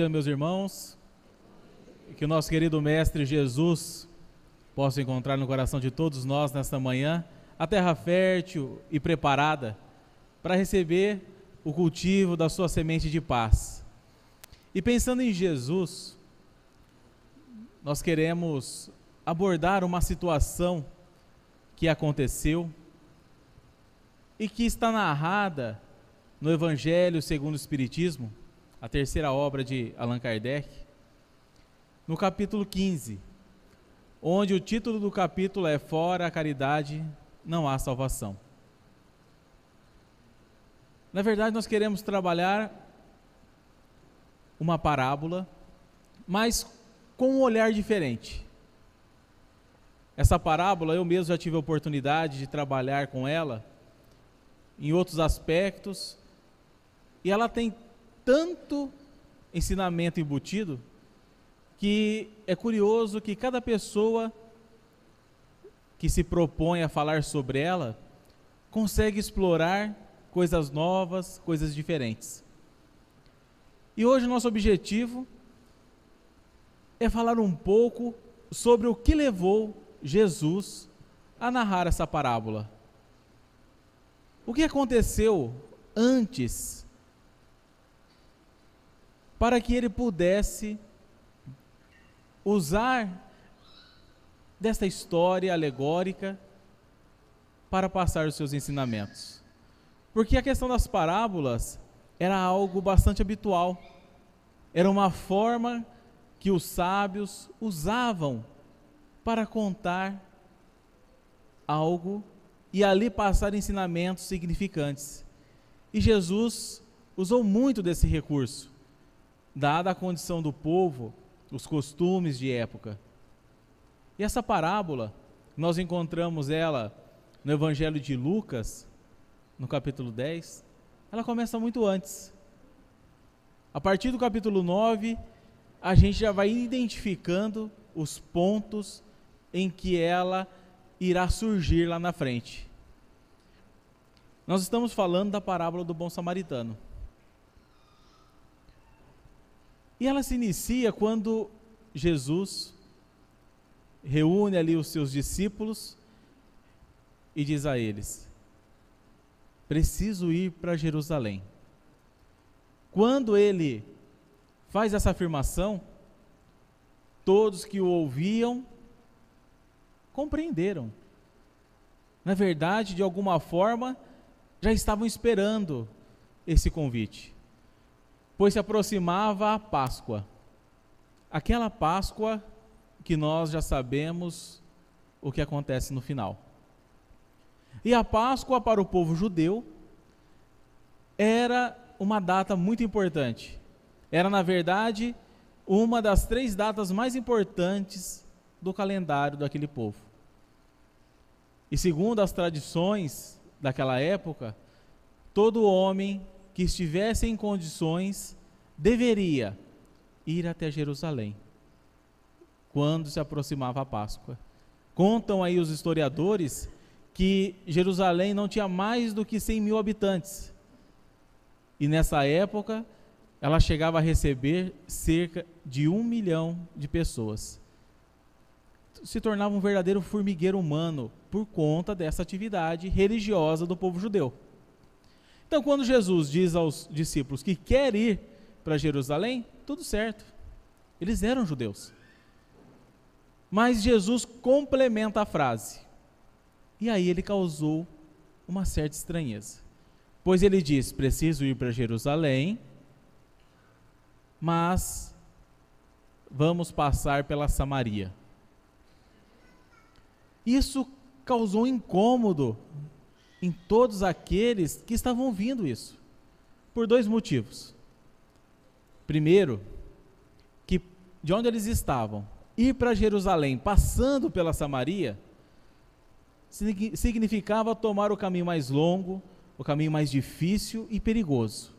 dia, meus irmãos. Que o nosso querido Mestre Jesus possa encontrar no coração de todos nós nesta manhã a terra fértil e preparada para receber o cultivo da sua semente de paz. E pensando em Jesus, nós queremos abordar uma situação que aconteceu e que está narrada no Evangelho segundo o Espiritismo, a terceira obra de Allan Kardec, no capítulo 15, onde o título do capítulo é Fora a caridade não há salvação. Na verdade, nós queremos trabalhar uma parábola, mas com um olhar diferente. Essa parábola, eu mesmo já tive a oportunidade de trabalhar com ela em outros aspectos, e ela tem tanto ensinamento embutido que é curioso que cada pessoa que se propõe a falar sobre ela consegue explorar coisas novas, coisas diferentes. E hoje o nosso objetivo é falar um pouco sobre o que levou Jesus a narrar essa parábola. O que aconteceu antes para que ele pudesse usar desta história alegórica para passar os seus ensinamentos? Porque a questão das parábolas era algo bastante habitual, era uma forma que os sábios usavam para contar algo e ali passar ensinamentos significantes. E Jesus usou muito desse recurso, dada a condição do povo, os costumes de época. E essa parábola, nós encontramos ela no Evangelho de Lucas, no capítulo 10, ela começa muito antes. A partir do capítulo 9, a gente já vai identificando os pontos em que ela irá surgir lá na frente. Nós estamos falando da parábola do bom samaritano. E ela se inicia quando Jesus reúne ali os seus discípulos e diz a eles: preciso ir para Jerusalém. Quando ele faz essa afirmação, todos que o ouviam compreenderam. Na verdade, de alguma forma, já estavam esperando esse convite, pois se aproximava a Páscoa, aquela Páscoa que nós já sabemos o que acontece no final. E a Páscoa para o povo judeu era uma data muito importante, era na verdade uma das 3 datas mais importantes do calendário daquele povo. E segundo as tradições daquela época, todo homem que estivesse em condições deveria ir até Jerusalém quando se aproximava a Páscoa. Contam aí os historiadores que Jerusalém não tinha mais do que 100 mil habitantes, e nessa época ela chegava a receber cerca de 1 milhão de pessoas. Se tornava um verdadeiro formigueiro humano por conta dessa atividade religiosa do povo judeu. Então, quando Jesus diz aos discípulos que quer ir para Jerusalém, tudo certo, eles eram judeus. Mas Jesus complementa a frase, e aí ele causou uma certa estranheza, pois ele diz: preciso ir para Jerusalém, mas vamos passar pela Samaria. Isso causou um incômodo em todos aqueles que estavam ouvindo isso, por 2 motivos. Primeiro, que de onde eles estavam, ir para Jerusalém passando pela Samaria significava tomar o caminho mais longo, o caminho mais difícil e perigoso.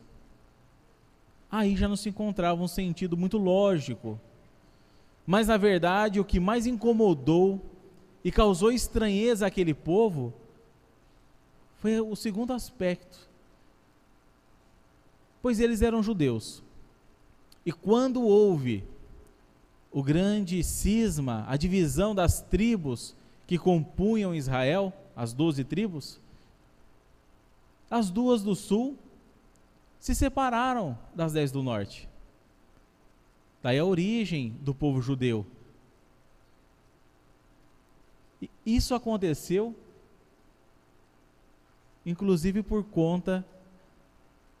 Aí já não se encontrava um sentido muito lógico. Mas na verdade o que mais incomodou e causou estranheza àquele povo foi o segundo aspecto, pois eles eram judeus. E quando houve o grande cisma, a divisão das tribos que compunham Israel, as 12 tribos, as 2 do sul se separaram das 10 do norte. Daí a origem do povo judeu. E isso aconteceu, inclusive por conta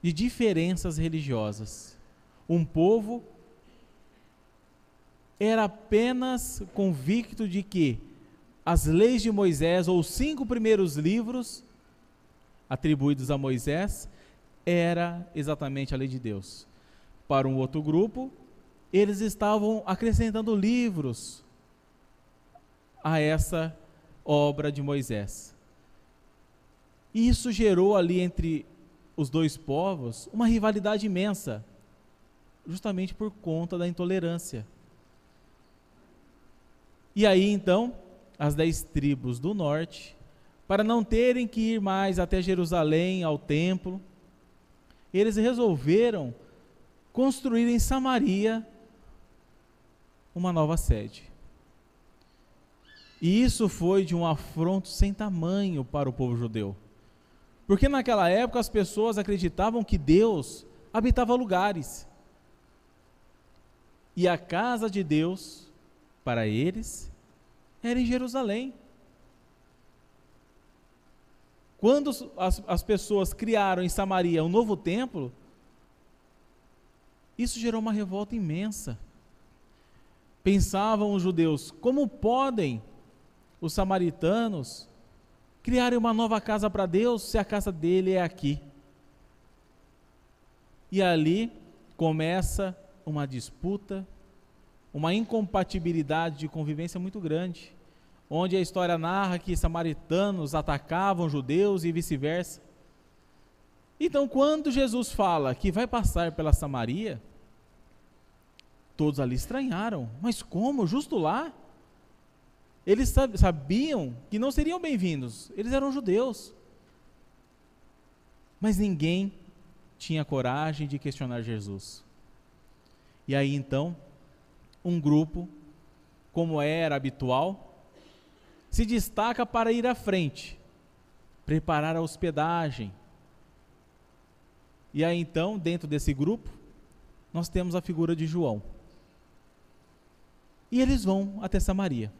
de diferenças religiosas. Um povo era apenas convicto de que as leis de Moisés, ou os 5 primeiros livros atribuídos a Moisés, era exatamente a lei de Deus. Para um outro grupo, eles estavam acrescentando livros a essa obra de Moisés. E isso gerou ali entre os 2 povos uma rivalidade imensa, justamente por conta da intolerância. E aí então, as 10 tribos do norte, para não terem que ir mais até Jerusalém, ao templo, eles resolveram construir em Samaria uma nova sede. E isso foi de um afronto sem tamanho para o povo judeu. Porque naquela época as pessoas acreditavam que Deus habitava lugares. E a casa de Deus, para eles, era em Jerusalém. Quando as pessoas criaram em Samaria um novo templo, isso gerou uma revolta imensa. Pensavam os judeus, como podem os samaritanos criarem uma nova casa para Deus se a casa dele é aqui? E ali começa uma disputa, uma incompatibilidade de convivência muito grande, onde a história narra que samaritanos atacavam judeus e vice-versa. Então, quando Jesus fala que vai passar pela Samaria, todos ali estranharam. Mas como? Justo lá? Eles sabiam que não seriam bem-vindos, eles eram judeus. Mas ninguém tinha coragem de questionar Jesus. E aí então, um grupo, como era habitual, se destaca para ir à frente, preparar a hospedagem. E aí então, dentro desse grupo, nós temos a figura de João. E eles vão até Samaria.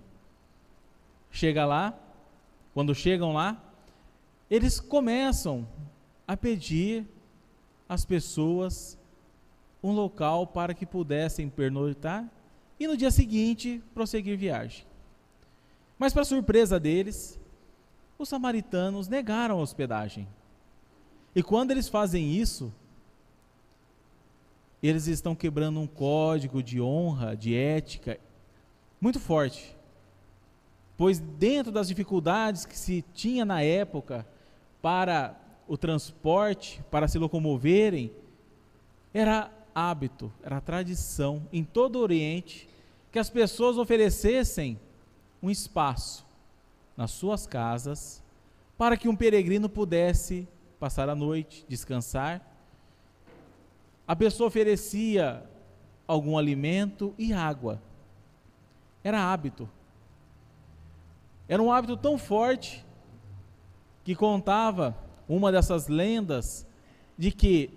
Chega lá, quando chegam lá, eles começam a pedir às pessoas um local para que pudessem pernoitar e no dia seguinte prosseguir viagem. Mas para surpresa deles, os samaritanos negaram a hospedagem. E quando eles fazem isso, eles estão quebrando um código de honra, de ética, muito forte. Pois dentro das dificuldades que se tinha na época para o transporte, para se locomoverem, era hábito, era tradição em todo o Oriente que as pessoas oferecessem um espaço nas suas casas para que um peregrino pudesse passar a noite, descansar. A pessoa oferecia algum alimento e água. Era hábito. Era um hábito tão forte que contava uma dessas lendas de que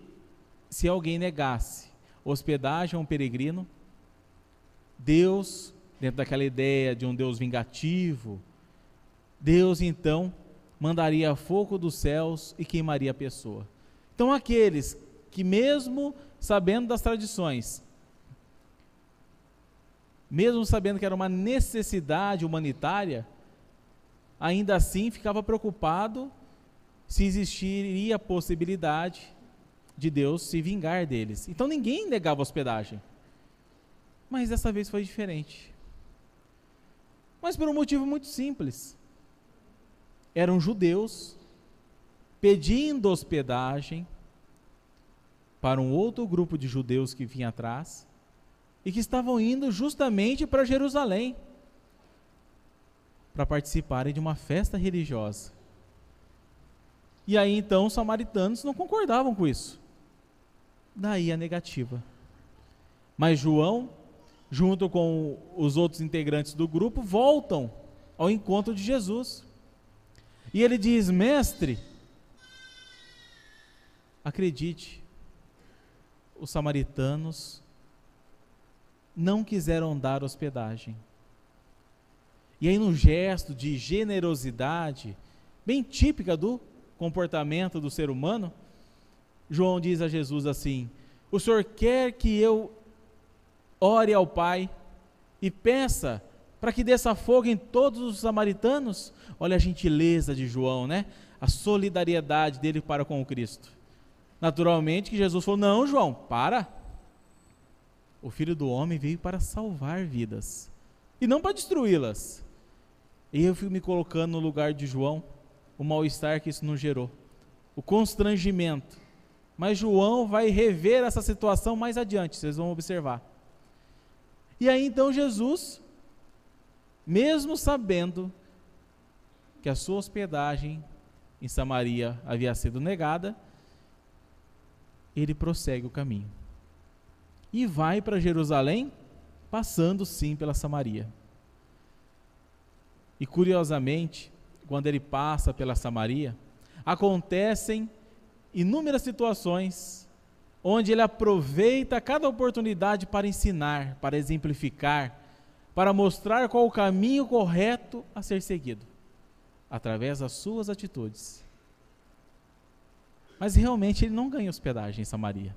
se alguém negasse hospedagem a um peregrino, Deus, dentro daquela ideia de um Deus vingativo, Deus então mandaria fogo dos céus e queimaria a pessoa. Então aqueles que mesmo sabendo das tradições, mesmo sabendo que era uma necessidade humanitária, ainda assim ficava preocupado se existiria a possibilidade de Deus se vingar deles. Então ninguém negava hospedagem. Mas dessa vez foi diferente. Mas por um motivo muito simples. Eram judeus pedindo hospedagem para um outro grupo de judeus que vinha atrás e que estavam indo justamente para Jerusalém para participarem de uma festa religiosa. E aí então os samaritanos não concordavam com isso. Daí a negativa. Mas João, junto com os outros integrantes do grupo, voltam ao encontro de Jesus. E ele diz: mestre, acredite, os samaritanos não quiseram dar hospedagem. E aí, num gesto de generosidade, bem típica do comportamento do ser humano, João diz a Jesus assim: o Senhor quer que eu ore ao Pai e peça para que desça fogo em todos os samaritanos? Olha a gentileza de João, né? A solidariedade dele para com o Cristo. Naturalmente que Jesus falou: não, João, para. O Filho do Homem veio para salvar vidas e não para destruí-las. E eu fico me colocando no lugar de João, o mal-estar que isso nos gerou, o constrangimento. Mas João vai rever essa situação mais adiante, vocês vão observar. E aí então Jesus, mesmo sabendo que a sua hospedagem em Samaria havia sido negada, ele prossegue o caminho e vai para Jerusalém, passando sim pela Samaria. E curiosamente, quando ele passa pela Samaria, acontecem inúmeras situações onde ele aproveita cada oportunidade para ensinar, para exemplificar, para mostrar qual o caminho correto a ser seguido, através das suas atitudes. Mas realmente ele não ganha hospedagem em Samaria.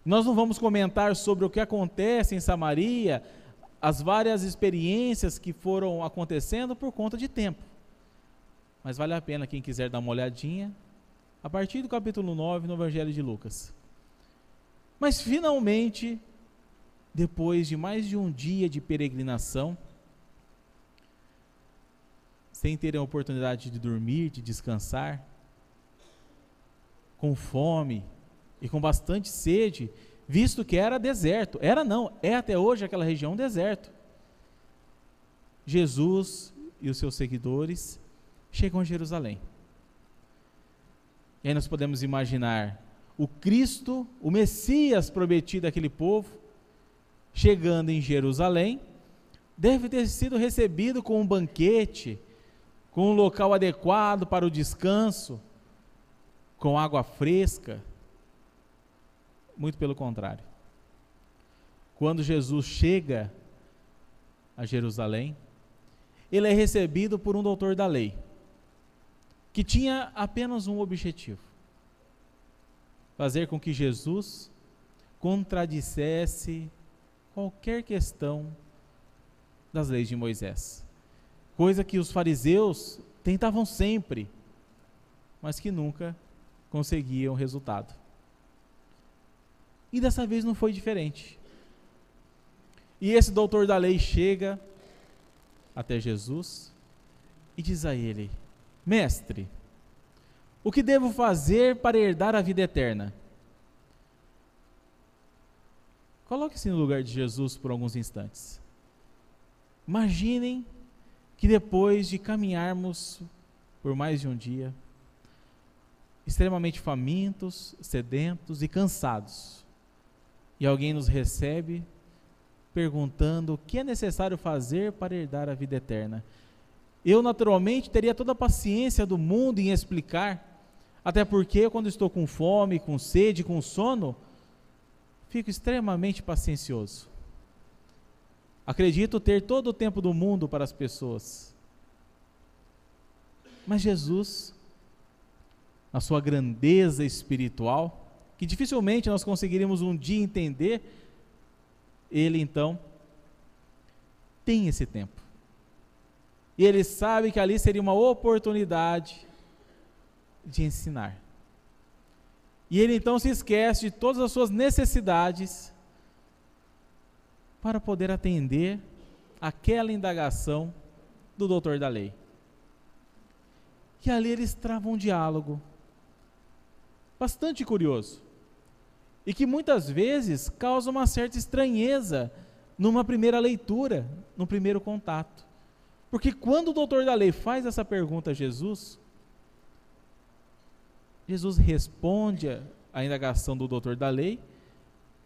Nós não vamos comentar sobre o que acontece em Samaria, as várias experiências que foram acontecendo por conta de tempo. Mas vale a pena quem quiser dar uma olhadinha, a partir do capítulo 9 no Evangelho de Lucas. Mas finalmente, depois de mais de um dia de peregrinação, sem terem a oportunidade de dormir, de descansar, com fome e com bastante sede, visto que era deserto. Era não, é até hoje aquela região um deserto. Jesus e os seus seguidores chegam a Jerusalém. E aí nós podemos imaginar o Cristo, o Messias prometido àquele povo, chegando em Jerusalém, deve ter sido recebido com um banquete, com um local adequado para o descanso, com água fresca. Muito pelo contrário. Quando Jesus chega a Jerusalém, ele é recebido por um doutor da lei, que tinha apenas um objetivo: fazer com que Jesus contradissesse qualquer questão das leis de Moisés, coisa que os fariseus tentavam sempre, mas que nunca conseguiam resultado. E dessa vez não foi diferente. E esse doutor da lei chega até Jesus e diz a ele: mestre, o que devo fazer para herdar a vida eterna? Coloque-se no lugar de Jesus por alguns instantes. Imaginem que depois de caminharmos por mais de um dia, extremamente famintos, sedentos e cansados, e alguém nos recebe perguntando o que é necessário fazer para herdar a vida eterna. Eu naturalmente teria toda a paciência do mundo em explicar, até porque quando estou com fome, com sede, com sono, fico extremamente paciencioso. Acredito ter todo o tempo do mundo para as pessoas. Mas Jesus, na sua grandeza espiritual, que dificilmente nós conseguiríamos um dia entender, ele então tem esse tempo. E ele sabe que ali seria uma oportunidade de ensinar. E ele então se esquece de todas as suas necessidades para poder atender aquela indagação do doutor da lei. E ali eles travam um diálogo bastante curioso, e que muitas vezes causa uma certa estranheza numa primeira leitura, no primeiro contato. Porque quando o doutor da lei faz essa pergunta a Jesus, Jesus responde à indagação do doutor da lei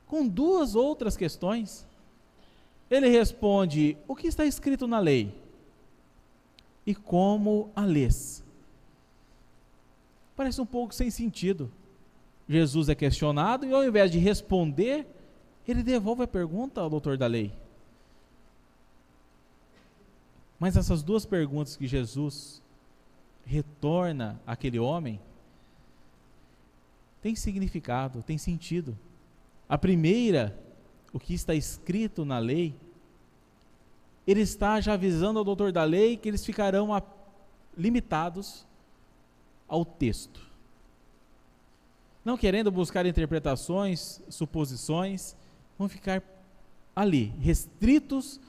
com duas outras questões. Ele responde: o que está escrito na lei? E como a lês? Parece um pouco sem sentido. Jesus é questionado e, ao invés de responder, ele devolve a pergunta ao doutor da lei. Mas essas duas perguntas que Jesus retorna àquele homem tem significado, tem sentido. A primeira, o que está escrito na lei, ele está já avisando ao doutor da lei que eles ficarão limitados ao texto, não querendo buscar interpretações, suposições, vão ficar ali, restritos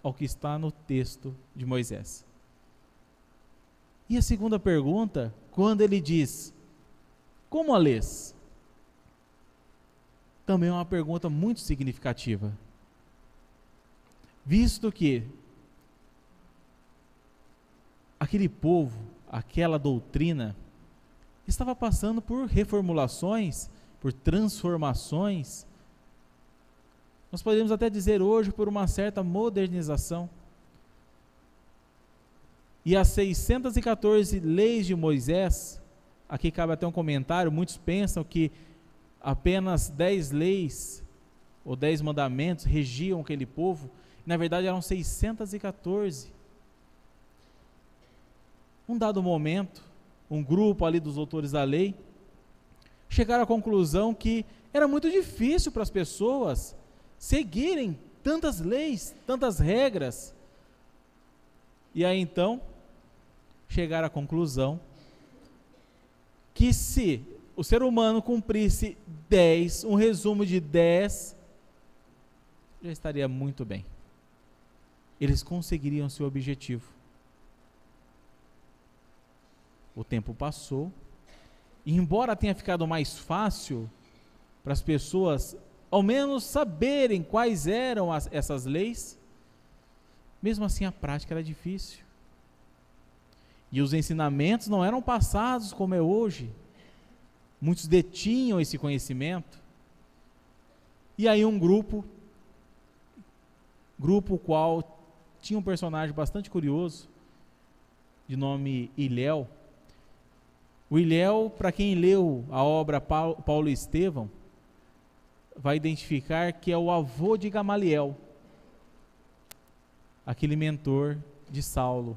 ao que está no texto de Moisés. E a segunda pergunta, quando ele diz: como a lês? Também é uma pergunta muito significativa, visto que aquele povo, aquela doutrina, estava passando por reformulações, por transformações, nós podemos até dizer hoje por uma certa modernização. E as 614 leis de Moisés, aqui cabe até um comentário, muitos pensam que apenas 10 leis ou 10 mandamentos regiam aquele povo, na verdade eram 614. Um dado momento, um grupo ali dos doutores da lei chegaram à conclusão que era muito difícil para as pessoas seguirem tantas leis, tantas regras. E aí então chegaram à conclusão que se o ser humano cumprisse 10, um resumo de 10, já estaria muito bem. Eles conseguiriam seu objetivo. O tempo passou, e embora tenha ficado mais fácil para as pessoas, ao menos saberem quais eram essas leis, mesmo assim a prática era difícil. E os ensinamentos não eram passados como é hoje. Muitos detinham esse conhecimento. E aí um grupo qual tinha um personagem bastante curioso, de nome Hilel. O Hilel, para quem leu a obra Paulo e Estevão, vai identificar que é o avô de Gamaliel, aquele mentor de Saulo.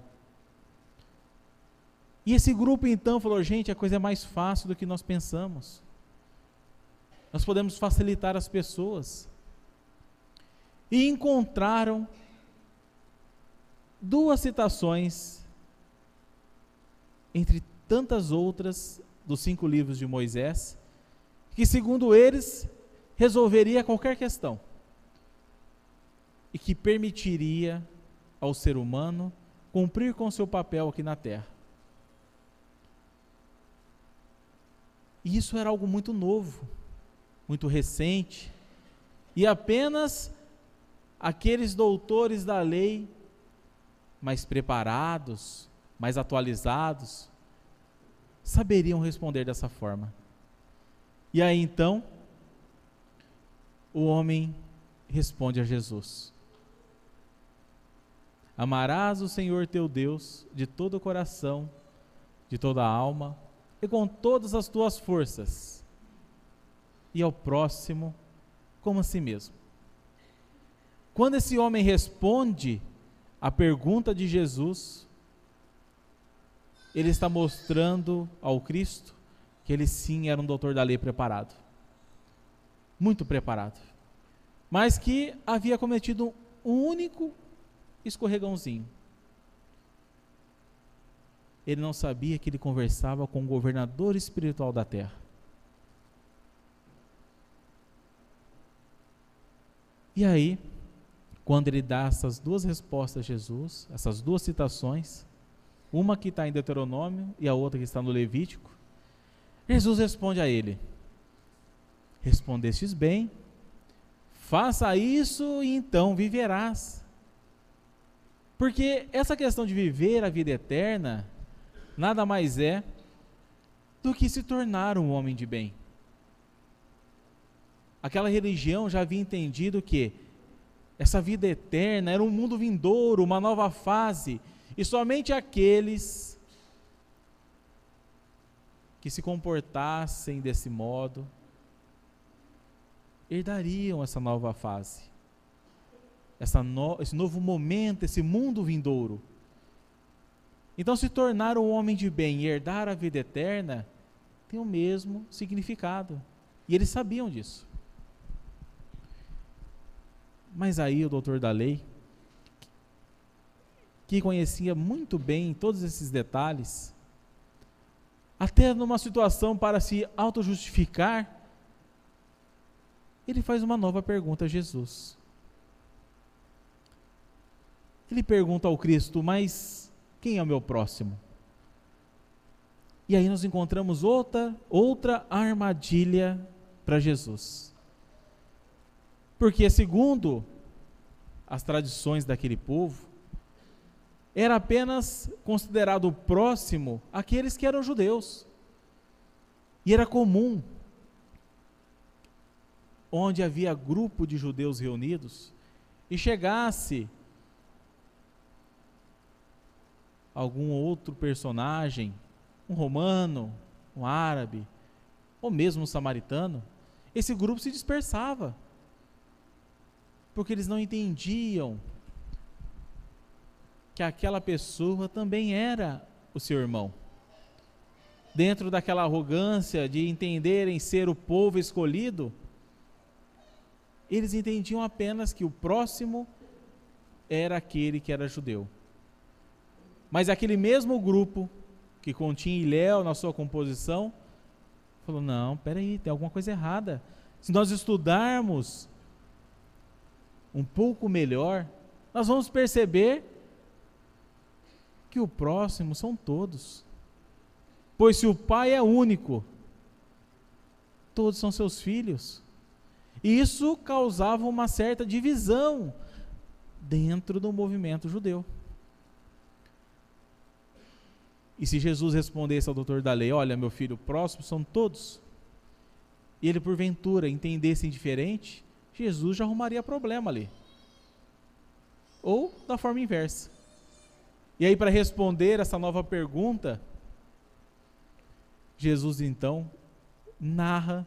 E esse grupo então falou: gente, a coisa é mais fácil do que nós pensamos. Nós podemos facilitar as pessoas. E encontraram duas citações, entre tantas outras, dos 5 livros de Moisés, que segundo eles, resolveria qualquer questão. E que permitiria ao ser humano cumprir com seu papel aqui na terra. E isso era algo muito novo, muito recente, e apenas aqueles doutores da lei, mais preparados, mais atualizados, saberiam responder dessa forma. E aí então, o homem responde a Jesus: amarás o Senhor teu Deus de todo o coração, de toda a alma, e com todas as tuas forças, e ao próximo como a si mesmo. Quando esse homem responde a pergunta de Jesus, ele está mostrando ao Cristo que ele sim era um doutor da lei preparado, muito preparado, mas que havia cometido um único escorregãozinho. Ele não sabia que ele conversava com o governador espiritual da terra. E aí, quando ele dá essas duas respostas a Jesus, essas duas citações, uma que está em Deuteronômio e a outra que está no Levítico, Jesus responde a ele: respondestes bem, faça isso e então viverás. Porque essa questão de viver a vida eterna nada mais é do que se tornar um homem de bem. aquela religião já havia entendido que essa vida eterna era um mundo vindouro, uma nova fase, e somente aqueles que se comportassem desse modo herdariam essa nova fase, esse novo momento, esse mundo vindouro. Então, se tornar um homem de bem e herdar a vida eterna tem o mesmo significado, e eles sabiam disso. Mas aí o doutor da lei, que conhecia muito bem todos esses detalhes, até numa situação para se auto-justificar, ele faz uma nova pergunta a Jesus. Ele pergunta ao Cristo: mas quem é o meu próximo? E aí nós encontramos outra armadilha para Jesus. Porque, segundo as tradições daquele povo, era apenas considerado próximo aqueles que eram judeus. E era comum, onde havia grupo de judeus reunidos, e chegasse algum outro personagem, um romano, um árabe, ou mesmo um samaritano, esse grupo se dispersava, porque eles não entendiam que aquela pessoa também era o seu irmão. Dentro daquela arrogância de entenderem ser o povo escolhido, eles entendiam apenas que o próximo era aquele que era judeu. Mas aquele mesmo grupo que continha Hilel na sua composição, falou: não, peraí, tem alguma coisa errada. Se nós estudarmos um pouco melhor, nós vamos perceber que o próximo são todos. Pois se o pai é único, todos são seus filhos. E isso causava uma certa divisão dentro do movimento judeu. E se Jesus respondesse ao doutor da lei: olha, meu filho, o próximo são todos, e ele porventura entendesse indiferente, Jesus já arrumaria problema ali. Ou da forma inversa. E aí, para responder essa nova pergunta, Jesus então narra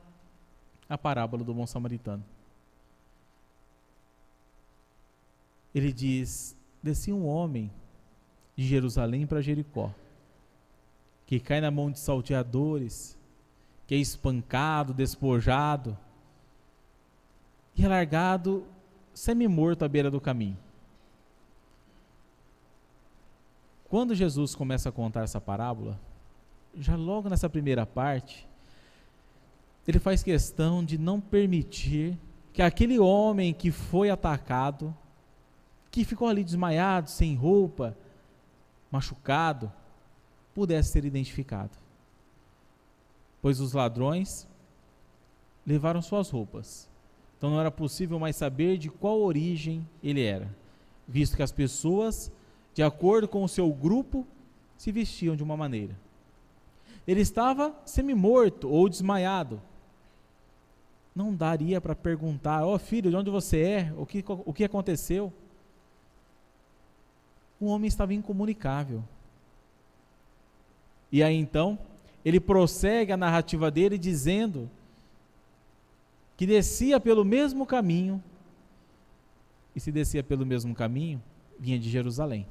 a parábola do bom samaritano. Ele diz: descia um homem de Jerusalém para Jericó, que cai na mão de salteadores, que é espancado, despojado e é largado semi-morto à beira do caminho. Quando Jesus começa a contar essa parábola, já logo nessa primeira parte, ele faz questão de não permitir que aquele homem que foi atacado, que ficou ali desmaiado, sem roupa, machucado, pudesse ser identificado. Pois os ladrões levaram suas roupas. Então não era possível mais saber de qual origem ele era, visto que as pessoas, de acordo com o seu grupo, se vestiam de uma maneira. Ele estava semi-morto ou desmaiado. Não daria para perguntar: ó filho, de onde você é? O que aconteceu? O homem estava incomunicável. E aí então, ele prossegue a narrativa dele dizendo que descia pelo mesmo caminho, e se descia pelo mesmo caminho, vinha de Jerusalém.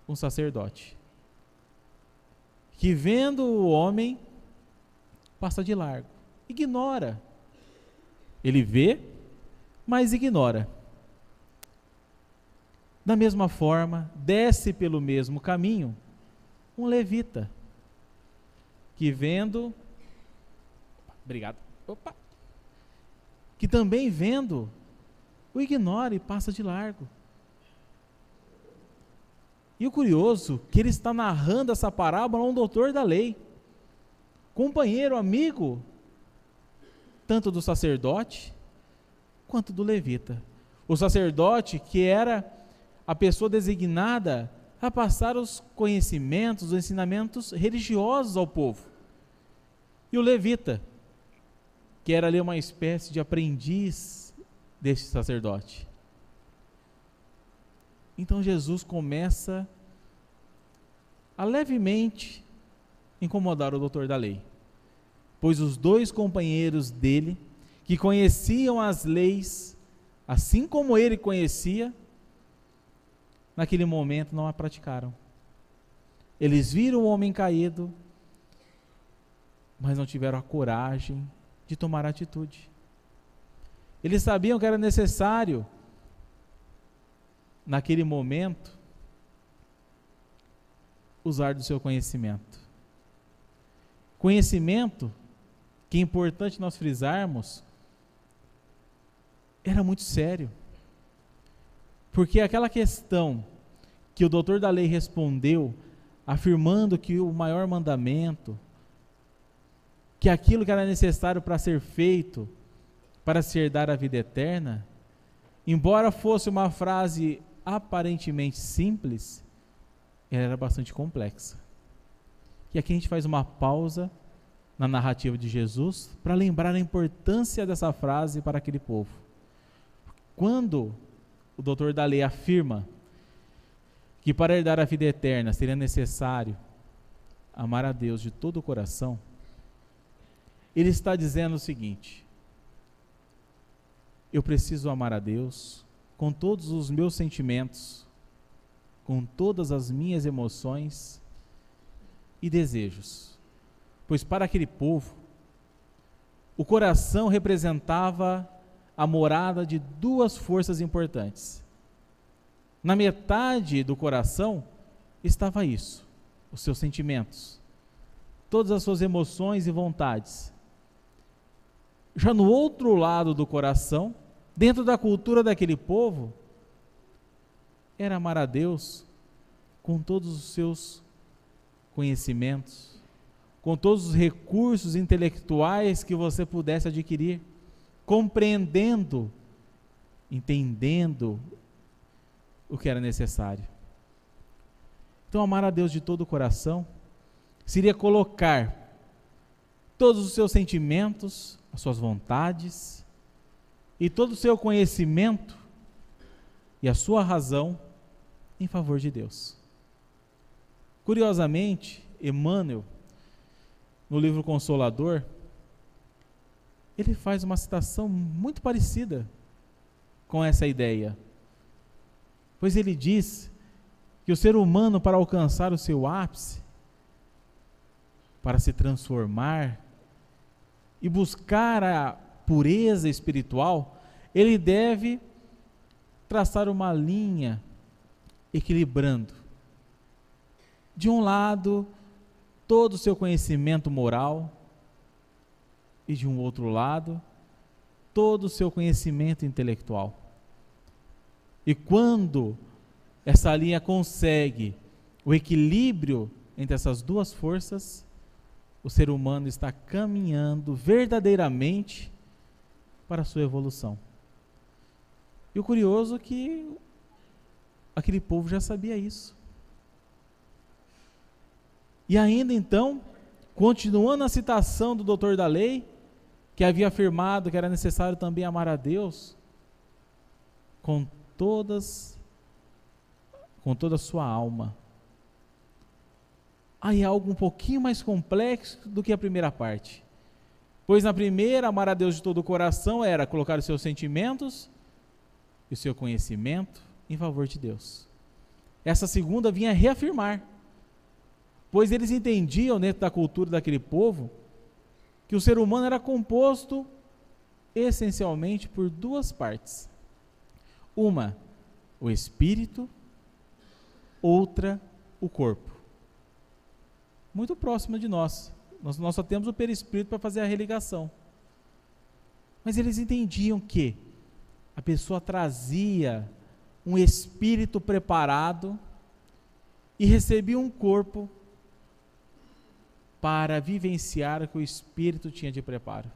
Um sacerdote, que vendo o homem, passa de largo, ignora. Ele vê, mas ignora. Da mesma forma, desce pelo mesmo caminho um levita, que vendo, que também vendo, o ignora e passa de largo. E o curioso, que ele está narrando essa parábola a um doutor da lei, companheiro, amigo, tanto do sacerdote, quanto do levita. O sacerdote, que era a pessoa designada a passar os conhecimentos, os ensinamentos religiosos ao povo. E o levita, que era ali uma espécie de aprendiz deste sacerdote. Então Jesus começa a levemente incomodar o doutor da lei, pois os dois companheiros dele, que conheciam as leis, assim como ele conhecia, naquele momento não a praticaram. Eles viram o homem caído, mas não tiveram a coragem de tomar atitude. Eles sabiam que era necessário, naquele momento, usar do seu conhecimento. Conhecimento, que é importante nós frisarmos, era muito sério. Porque aquela questão que o doutor da lei respondeu, afirmando que o maior mandamento, que aquilo que era necessário para ser feito, para se herdar a vida eterna, embora fosse uma frase aparentemente simples, ela era bastante complexa. E aqui a gente faz uma pausa na narrativa de Jesus para lembrar a importância dessa frase para aquele povo. Quando o doutor da lei afirma que para herdar a vida eterna seria necessário amar a Deus de todo o coração, ele está dizendo o seguinte: eu preciso amar a Deus com todos os meus sentimentos, com todas as minhas emoções e desejos, pois para aquele povo o coração representava a morada de duas forças importantes. Na metade do coração estava isso, os seus sentimentos, todas as suas emoções e vontades. Já no outro lado do coração, dentro da cultura daquele povo, era amar a Deus com todos os seus conhecimentos, com todos os recursos intelectuais que você pudesse adquirir, compreendendo, entendendo o que era necessário. Então, amar a Deus de todo o coração seria colocar todos os seus sentimentos, as suas vontades e todo o seu conhecimento e a sua razão em favor de Deus. Curiosamente, Emmanuel, no livro Consolador, ele faz uma citação muito parecida com essa ideia, pois ele diz que o ser humano, para alcançar o seu ápice, para se transformar e buscar a pureza espiritual, ele deve traçar uma linha equilibrando, de um lado, todo o seu conhecimento moral, e de um outro lado, todo o seu conhecimento intelectual. E quando essa linha consegue o equilíbrio entre essas duas forças, o ser humano está caminhando verdadeiramente para a sua evolução. E o curioso é que aquele povo já sabia isso. E ainda então, continuando a citação do doutor da lei, que havia afirmado que era necessário também amar a Deus com toda a sua alma. Aí é algo um pouquinho mais complexo do que a primeira parte. Pois na primeira, amar a Deus de todo o coração era colocar os seus sentimentos e o seu conhecimento em favor de Deus. Essa segunda vinha reafirmar, pois eles entendiam dentro da cultura daquele povo que o ser humano era composto essencialmente por duas partes. Uma, o espírito, outra, o corpo. Muito próxima de nós. Nós só temos o perispírito para fazer a religação. Mas eles entendiam que a pessoa trazia um espírito preparado e recebia um corpo para vivenciar o que o espírito tinha de preparo.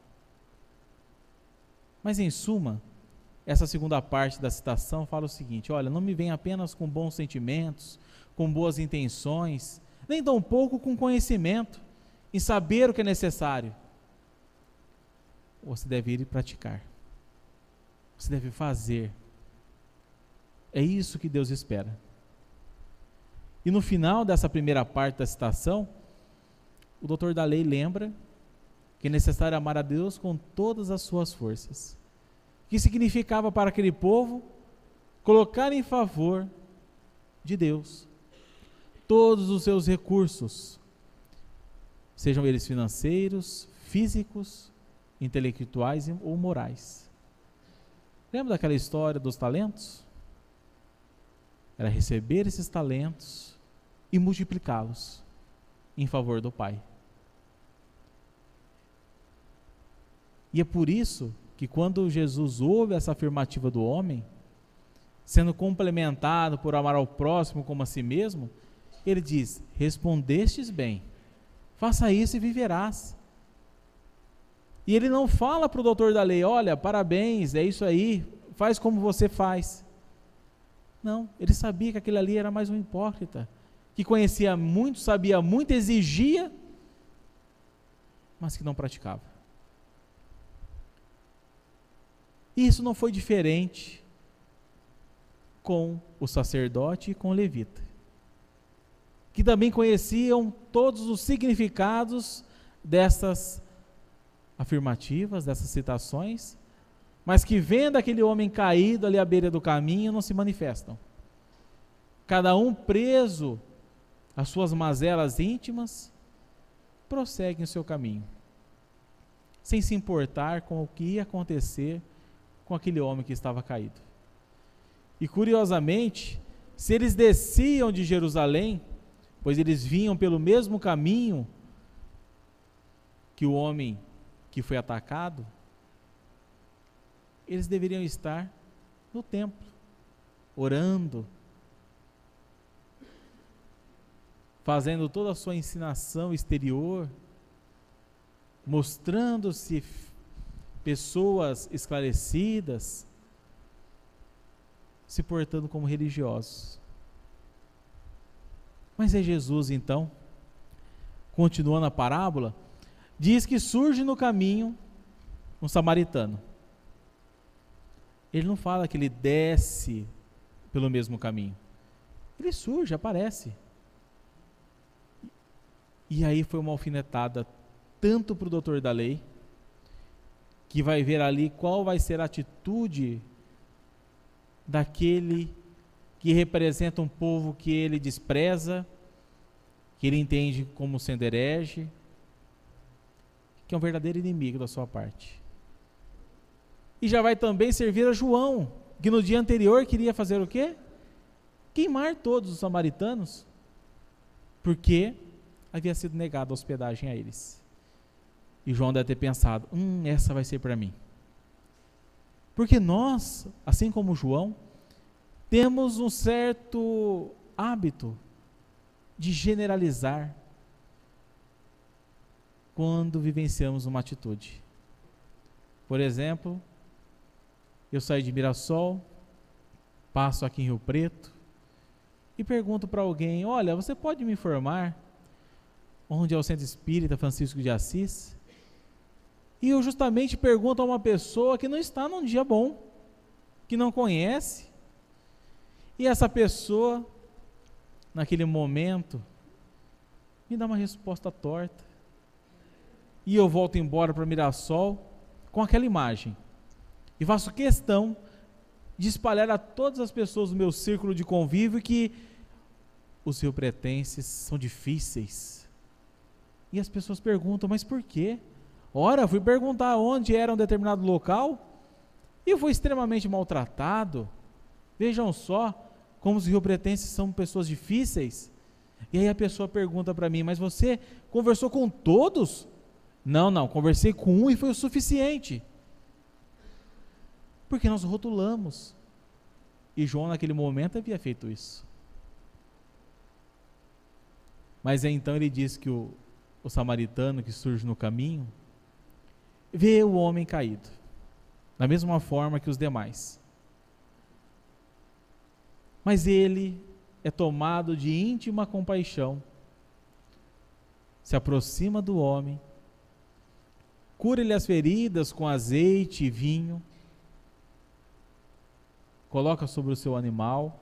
Mas em suma, essa segunda parte da citação fala o seguinte: olha, não me vem apenas com bons sentimentos, com boas intenções, nem tampouco com conhecimento, em saber o que é necessário. você deve ir e praticar. Você deve fazer. É isso que Deus espera. E no final dessa primeira parte da citação, o doutor da lei lembra que é necessário amar a Deus com todas as suas forças. O que significava para aquele povo colocar em favor de Deus todos os seus recursos, sejam eles financeiros, físicos, intelectuais ou morais. Lembra daquela história dos talentos? Era receber esses talentos e multiplicá-los em favor do Pai. E é por isso que quando Jesus ouve essa afirmativa do homem, sendo complementado por amar ao próximo como a si mesmo, ele diz: respondestes bem, faça isso e viverás. E ele não fala para o doutor da lei: olha, parabéns, é isso aí, faz como você faz. Não, ele sabia que aquele ali era mais um hipócrita, que conhecia muito, sabia muito, exigia, mas que não praticava. E isso não foi diferente com o sacerdote e com o levita, que também conheciam todos os significados dessas afirmativas, dessas citações, mas que vendo aquele homem caído ali à beira do caminho, não se manifestam. Cada um preso às suas mazelas íntimas, prosseguem o seu caminho, sem se importar com o que ia acontecer com aquele homem que estava caído. E curiosamente, se eles desciam de Jerusalém, pois eles vinham pelo mesmo caminho que o homem que foi atacado, eles deveriam estar no templo, orando, fazendo toda a sua ensinação exterior, mostrando-se pessoas esclarecidas, se portando como religiosos. Mas é Jesus, então, continuando a parábola, diz que surge no caminho um samaritano. Ele não fala que ele desce pelo mesmo caminho. Ele surge, aparece. E aí foi uma alfinetada tanto para o doutor da lei, que vai ver ali qual vai ser a atitude daquele que representa um povo que ele despreza, que ele entende como sendo herege, que é um verdadeiro inimigo da sua parte. E já vai também servir a João, que no dia anterior queria fazer o quê? Queimar todos os samaritanos, porque havia sido negada a hospedagem a eles. E João deve ter pensado: essa vai ser para mim. Porque nós, assim como João, temos um certo hábito de generalizar quando vivenciamos uma atitude. Por exemplo, eu saio de Mirassol, passo aqui em Rio Preto e pergunto para alguém: olha, você pode me informar onde é o Centro Espírita Francisco de Assis? E eu justamente pergunto a uma pessoa que não está num dia bom, que não conhece, e essa pessoa, naquele momento, me dá uma resposta torta, e eu volto embora para Mirassol com aquela imagem, e faço questão de espalhar a todas as pessoas do meu círculo de convívio que os riopretenses são difíceis. E as pessoas perguntam: mas por quê? Ora, fui perguntar onde era um determinado local e eu fui extremamente maltratado. Vejam só como os riopretenses são pessoas difíceis. E aí a pessoa pergunta para mim: mas você conversou com todos? Não, conversei com um e foi o suficiente. Porque nós rotulamos. E João naquele momento havia feito isso. Mas então ele diz que o samaritano que surge no caminho vê o homem caído, da mesma forma que os demais. Mas ele é tomado de íntima compaixão, se aproxima do homem, cura-lhe as feridas com azeite e vinho, coloca sobre o seu animal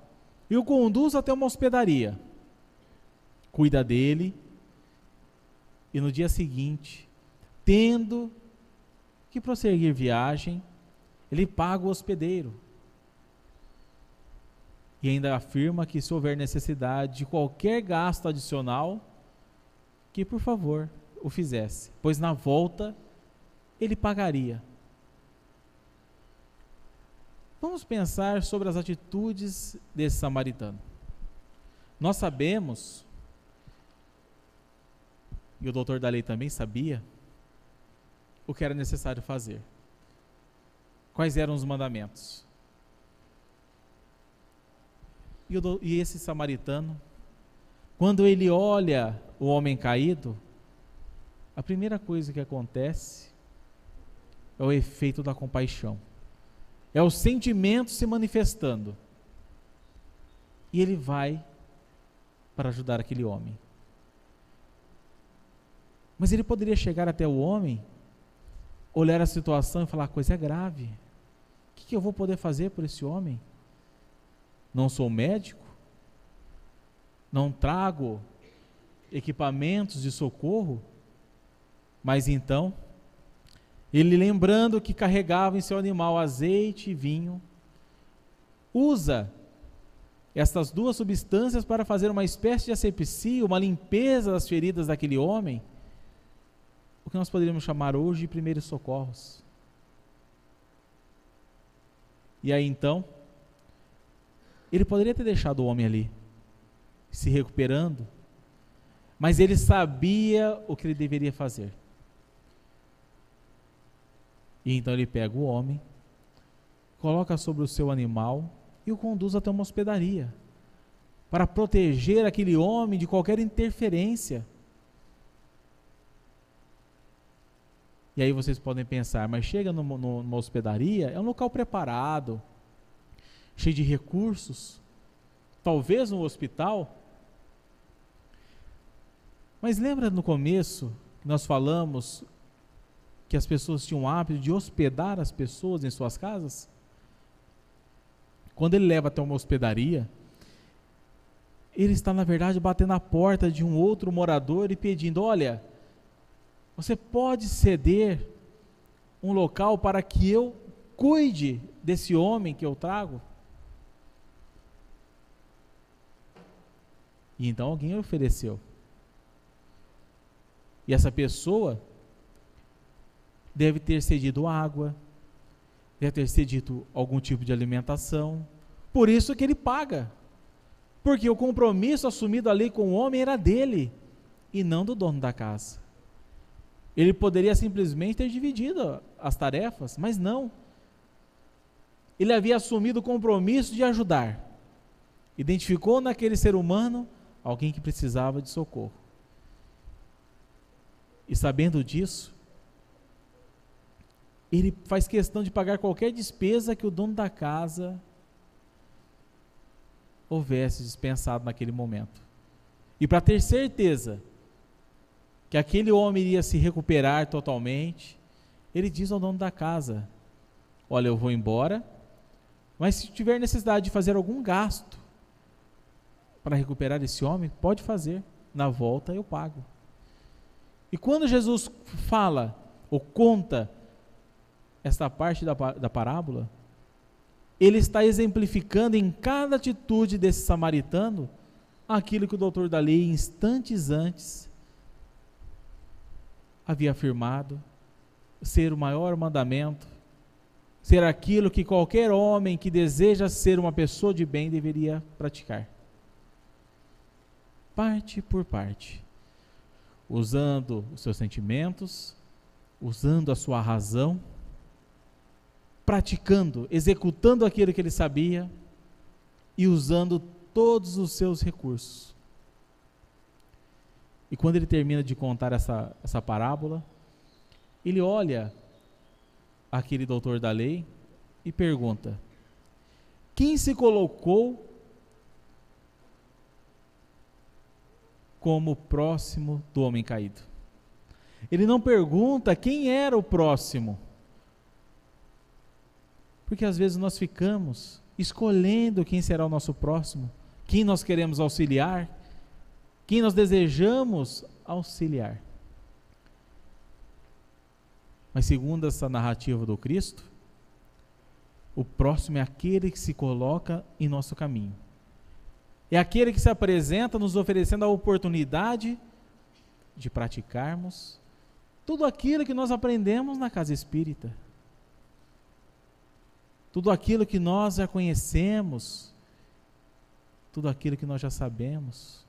e o conduz até uma hospedaria, cuida dele, e no dia seguinte, tendo que prosseguir viagem, ele paga o hospedeiro. E ainda afirma que se houver necessidade de qualquer gasto adicional, que por favor o fizesse, pois na volta ele pagaria. Vamos pensar sobre as atitudes desse samaritano. Nós sabemos, e o doutor da lei também sabia, o que era necessário fazer. Quais eram os mandamentos? E esse samaritano, quando ele olha o homem caído, a primeira coisa que acontece é o efeito da compaixão. É o sentimento se manifestando. E ele vai para ajudar aquele homem. Mas ele poderia chegar até o homem, olhar a situação e falar: a coisa é grave. O que eu vou poder fazer por esse homem? Não sou médico, não trago equipamentos de socorro. Mas então, ele, lembrando que carregava em seu animal azeite e vinho, usa estas duas substâncias para fazer uma espécie de asepsia, uma limpeza das feridas daquele homem, o que nós poderíamos chamar hoje de primeiros socorros. E aí então, ele poderia ter deixado o homem ali, se recuperando, mas ele sabia o que ele deveria fazer. E então ele pega o homem, coloca sobre o seu animal e o conduz até uma hospedaria, para proteger aquele homem de qualquer interferência. E aí vocês podem pensar, mas chega numa hospedaria, é um local preparado, cheio de recursos, talvez um hospital. Mas lembra no começo que nós falamos que as pessoas tinham o hábito de hospedar as pessoas em suas casas? Quando ele leva até uma hospedaria, ele está na verdade batendo a porta de um outro morador e pedindo: olha, você pode ceder um local para que eu cuide desse homem que eu trago? E então alguém ofereceu. E essa pessoa deve ter cedido água, deve ter cedido algum tipo de alimentação. Por isso que ele paga. Porque o compromisso assumido ali com o homem era dele e não do dono da casa. Ele poderia simplesmente ter dividido as tarefas, mas não. Ele havia assumido o compromisso de ajudar. Identificou naquele ser humano alguém que precisava de socorro. E sabendo disso, ele faz questão de pagar qualquer despesa que o dono da casa houvesse dispensado naquele momento. E para ter certeza que aquele homem iria se recuperar totalmente, ele diz ao dono da casa: olha, eu vou embora, mas se tiver necessidade de fazer algum gasto para recuperar esse homem, pode fazer, na volta eu pago. E quando Jesus fala, ou conta esta parte da parábola, ele está exemplificando em cada atitude desse samaritano aquilo que o doutor da lei, instantes antes, havia afirmado ser o maior mandamento, ser aquilo que qualquer homem que deseja ser uma pessoa de bem deveria praticar. Parte por parte, usando os seus sentimentos, usando a sua razão, praticando, executando aquilo que ele sabia e usando todos os seus recursos. E quando ele termina de contar essa parábola, ele olha aquele doutor da lei e pergunta: quem se colocou como próximo do homem caído? Ele não pergunta quem era o próximo. Porque às vezes nós ficamos escolhendo quem será o nosso próximo, quem nós queremos auxiliar, quem nós desejamos auxiliar. Mas segundo essa narrativa do Cristo, o próximo é aquele que se coloca em nosso caminho. É aquele que se apresenta nos oferecendo a oportunidade de praticarmos tudo aquilo que nós aprendemos na casa espírita. Tudo aquilo que nós já conhecemos, tudo aquilo que nós já sabemos.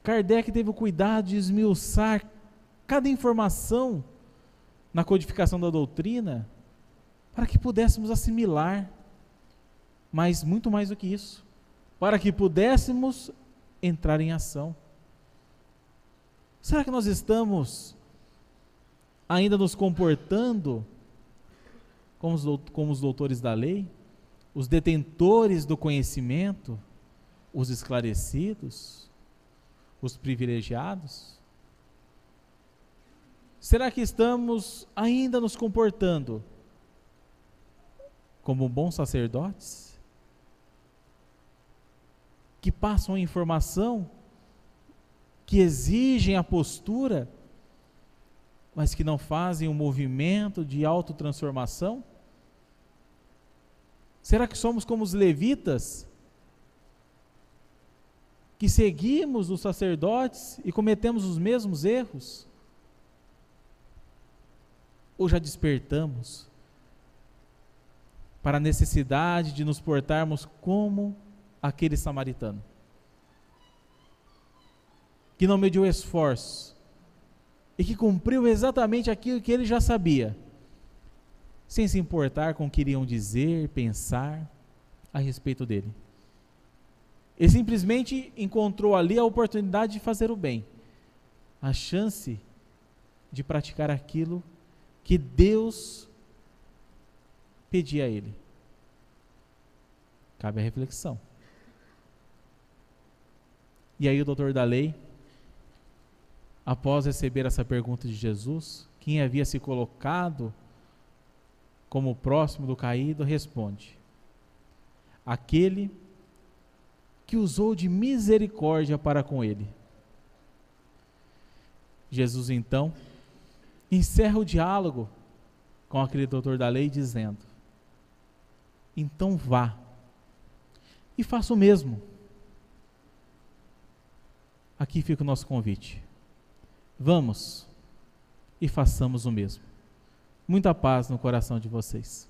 Kardec teve o cuidado de esmiuçar cada informação na codificação da doutrina para que pudéssemos assimilar, mas muito mais do que isso, para que pudéssemos entrar em ação. Será que nós estamos ainda nos comportando como os doutores da lei, os detentores do conhecimento, os esclarecidos, os privilegiados? Será que estamos ainda nos comportando como bons sacerdotes, que passam a informação, que exigem a postura, mas que não fazem um movimento de autotransformação? Será que somos como os levitas, que seguimos os sacerdotes e cometemos os mesmos erros? Ou já despertamos para a necessidade de nos portarmos como aquele samaritano, que não mediu esforço e que cumpriu exatamente aquilo que ele já sabia, sem se importar com o que iriam dizer, pensar a respeito dele. Ele simplesmente encontrou ali a oportunidade de fazer o bem, a chance de praticar aquilo que Deus pedia a ele. Cabe a reflexão. E aí o doutor da lei, após receber essa pergunta de Jesus, quem havia se colocado como o próximo do caído, responde: aquele que usou de misericórdia para com ele. Jesus então encerra o diálogo com aquele doutor da lei dizendo: então vá e faça o mesmo. Aqui fica o nosso convite. Vamos e façamos o mesmo. Muita paz no coração de vocês.